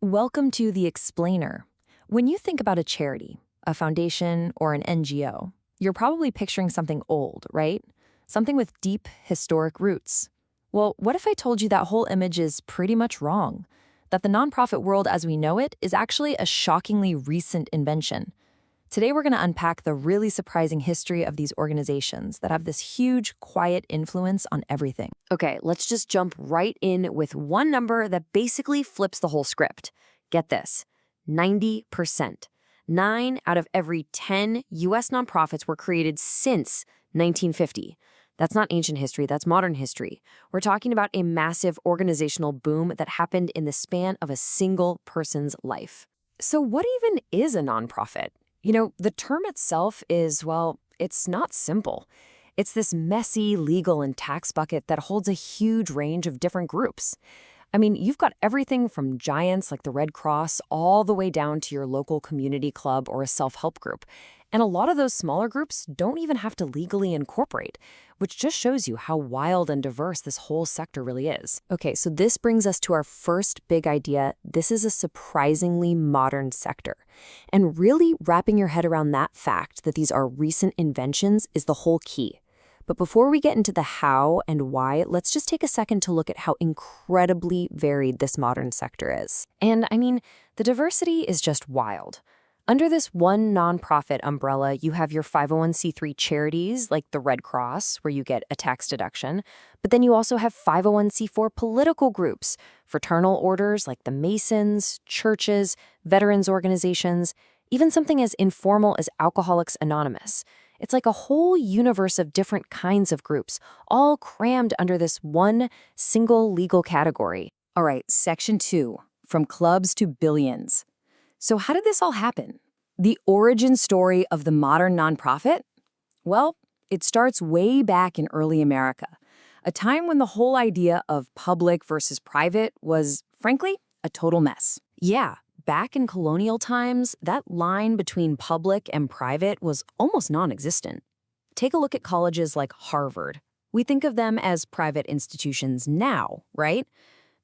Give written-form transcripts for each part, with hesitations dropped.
Welcome to The Explainer. When you think about a charity, a foundation, or an NGO, you're probably picturing something old, right? Something with deep, historic roots. Well, what if I told you that whole image is pretty much wrong? That the nonprofit world as we know it is actually a shockingly recent invention. Today we're going to unpack the really surprising history of these organizations that have this huge, quiet influence on everything. Okay, let's just jump right in with one number that basically flips the whole script. Get this, 90%. 9 out of every 10 U.S. nonprofits were created since 1950. That's not ancient history, that's modern history. We're talking about a massive organizational boom that happened in the span of a single person's life. So what even is a nonprofit? The term itself is, well, it's not simple. It's this messy legal and tax bucket that holds a huge range of different groups. I mean, you've got everything from giants like the Red Cross all the way down to your local community club or a self-help group. And a lot of those smaller groups don't even have to legally incorporate, which just shows you how wild and diverse this whole sector really is. Okay, so this brings us to our first big idea. This is a surprisingly modern sector. And really wrapping your head around that fact that these are recent inventions is the whole key. But before we get into the how and why, let's just take a second to look at how incredibly varied this modern sector is. And I mean, the diversity is just wild. Under this one nonprofit umbrella, you have your 501c3 charities like the Red Cross, where you get a tax deduction. But then you also have 501c4 political groups, fraternal orders like the Masons, churches, veterans organizations, even something as informal as Alcoholics Anonymous. It's like a whole universe of different kinds of groups, all crammed under this one single legal category. All right, Section 2, from clubs to billions. So how did this all happen? The origin story of the modern nonprofit? Well, it starts way back in early America, a time when the whole idea of public versus private was, frankly, a total mess. Yeah, back in colonial times, that line between public and private was almost non-existent. Take a look at colleges like Harvard. We think of them as private institutions now, right?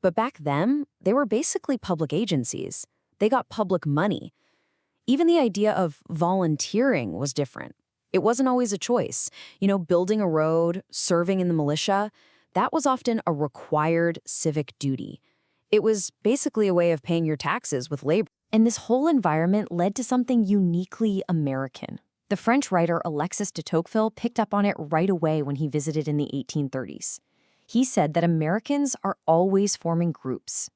But back then, they were basically public agencies. They got public money. Even the idea of volunteering was different. It wasn't always a choice. Building a road, serving in the militia, that was often a required civic duty. It was basically a way of paying your taxes with labor. And this whole environment led to something uniquely American. The French writer Alexis de Tocqueville picked up on it right away when he visited in the 1830s. He said that Americans are always forming groups.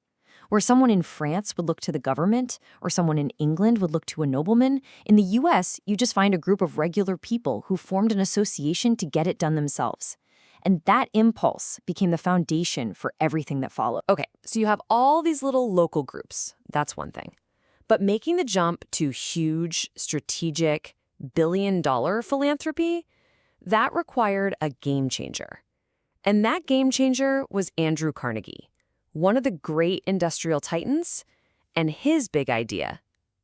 Where someone in France would look to the government, or someone in England would look to a nobleman, in the US, you just find a group of regular people who formed an association to get it done themselves. And that impulse became the foundation for everything that followed. Okay, so you have all these little local groups. That's one thing. But making the jump to huge, strategic, billion-dollar philanthropy, that required a game changer. And that game changer was Andrew Carnegie, one of the great industrial titans, and his big idea,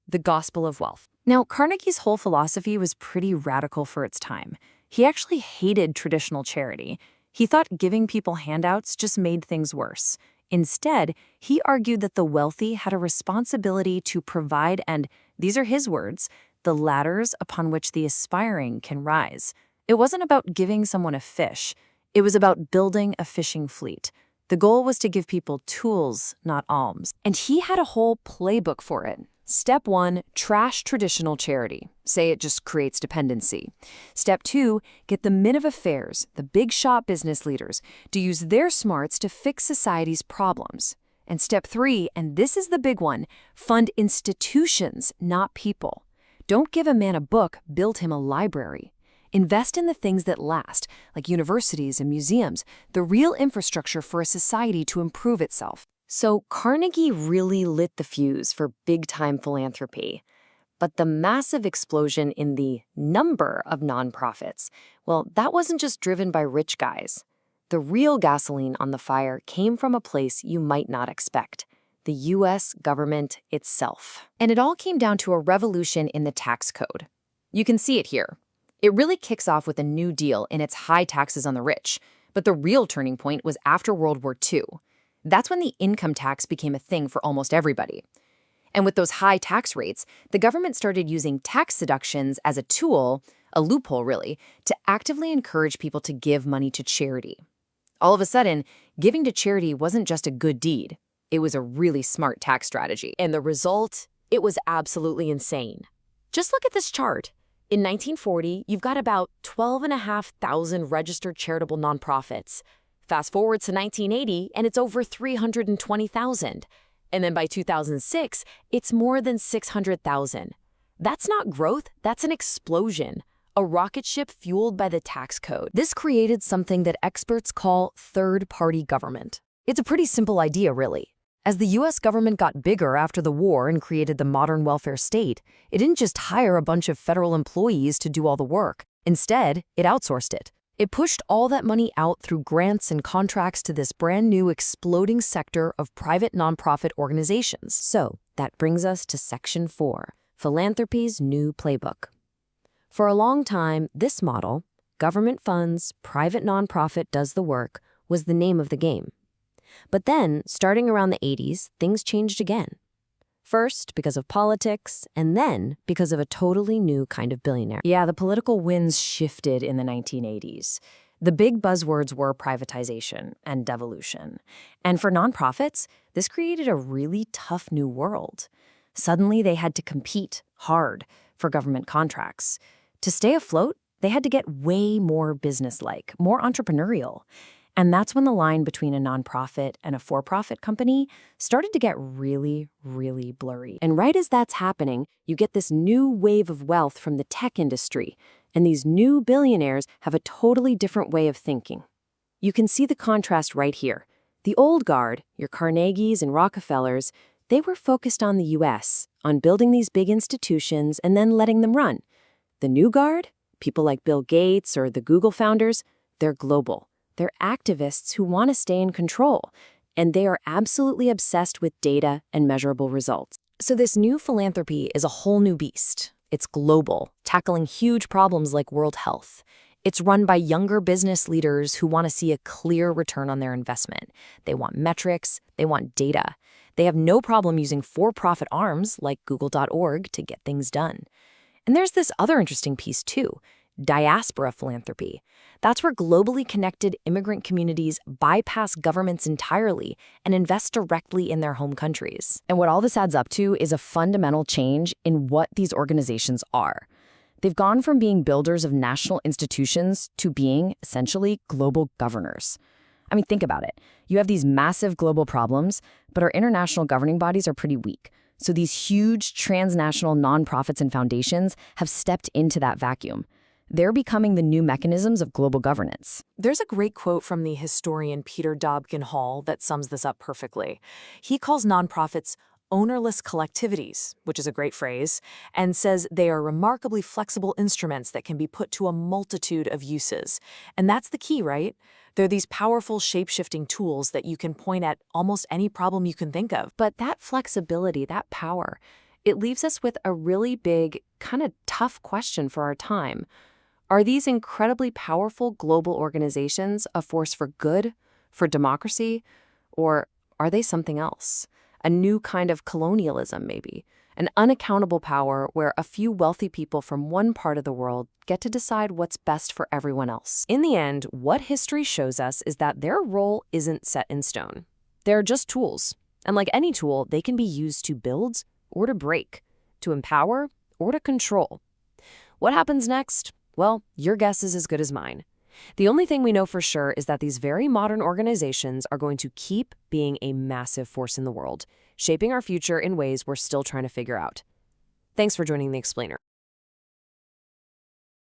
the gospel of wealth. Now, Carnegie's whole philosophy was pretty radical for its time. He actually hated traditional charity. He thought giving people handouts just made things worse. Instead, he argued that the wealthy had a responsibility to provide, and these are his words, the ladders upon which the aspiring can rise. It wasn't about giving someone a fish. It was about building a fishing fleet. The goal was to give people tools, not alms. And he had a whole playbook for it. Step 1, trash traditional charity. Say it just creates dependency. Step 2, get the men of affairs, the big shot business leaders, to use their smarts to fix society's problems. And step 3, and this is the big one, fund institutions, not people. Don't give a man a book, build him a library. Invest in the things that last, like universities and museums, the real infrastructure for a society to improve itself. So Carnegie really lit the fuse for big-time philanthropy. But the massive explosion in the number of nonprofits, well, that wasn't just driven by rich guys. The real gasoline on the fire came from a place you might not expect, the U.S. government itself. And it all came down to a revolution in the tax code. You can see it here. It really kicks off with a New Deal and its high taxes on the rich. But the real turning point was after World War II. That's when the income tax became a thing for almost everybody. And with those high tax rates, the government started using tax deductions as a tool, a loophole really, to actively encourage people to give money to charity. All of a sudden, giving to charity wasn't just a good deed. It was a really smart tax strategy. And the result? It was absolutely insane. Just look at this chart. In 1940, you've got about 12,500 registered charitable nonprofits. Fast forward to 1980, and it's over 320,000. And then by 2006, it's more than 600,000. That's not growth, that's an explosion. A rocket ship fueled by the tax code. This created something that experts call third-party government. It's a pretty simple idea, really. As the U.S. government got bigger after the war and created the modern welfare state, it didn't just hire a bunch of federal employees to do all the work. Instead, it outsourced it. It pushed all that money out through grants and contracts to this brand new exploding sector of private nonprofit organizations. So that brings us to Section 4, Philanthropy's New Playbook. For a long time, this model, government funds, private nonprofit does the work, was the name of the game. But then, starting around the 80s, things changed again. First, because of politics, and then because of a totally new kind of billionaire. Yeah, the political winds shifted in the 1980s. The big buzzwords were privatization and devolution. And for nonprofits, this created a really tough new world. Suddenly, they had to compete hard for government contracts. To stay afloat, they had to get way more businesslike, more entrepreneurial. And that's when the line between a nonprofit and a for-profit company started to get really, really blurry. And right as that's happening, you get this new wave of wealth from the tech industry, and these new billionaires have a totally different way of thinking. You can see the contrast right here. The old guard, your Carnegies and Rockefellers, they were focused on the U.S., on building these big institutions and then letting them run. The new guard, people like Bill Gates or the Google founders, they're global. They're activists who want to stay in control, and they are absolutely obsessed with data and measurable results. So this new philanthropy is a whole new beast. It's global, tackling huge problems like world health. It's run by younger business leaders who want to see a clear return on their investment. They want metrics, they want data. They have no problem using for-profit arms like Google.org to get things done. And there's this other interesting piece too. Diaspora philanthropy. That's where globally connected immigrant communities bypass governments entirely and invest directly in their home countries. And what all this adds up to is a fundamental change in what these organizations are. They've gone from being builders of national institutions to being, essentially, global governors. I mean, think about it. You have these massive global problems, but our international governing bodies are pretty weak. So these huge transnational nonprofits and foundations have stepped into that vacuum. They're becoming the new mechanisms of global governance. There's a great quote from the historian Peter Dobkin Hall that sums this up perfectly. He calls nonprofits ownerless collectivities, which is a great phrase, and says they are remarkably flexible instruments that can be put to a multitude of uses. And that's the key, right? They're these powerful shape-shifting tools that you can point at almost any problem you can think of. But that flexibility, that power, it leaves us with a really big, kind of tough question for our time. Are these incredibly powerful global organizations a force for good, for democracy, or are they something else? A new kind of colonialism, maybe. An unaccountable power where a few wealthy people from one part of the world get to decide what's best for everyone else. In the end, what history shows us is that their role isn't set in stone. They're just tools. And like any tool, they can be used to build or to break, to empower or to control. What happens next? Well, your guess is as good as mine. The only thing we know for sure is that these very modern organizations are going to keep being a massive force in the world, shaping our future in ways we're still trying to figure out. Thanks for joining The Explainer.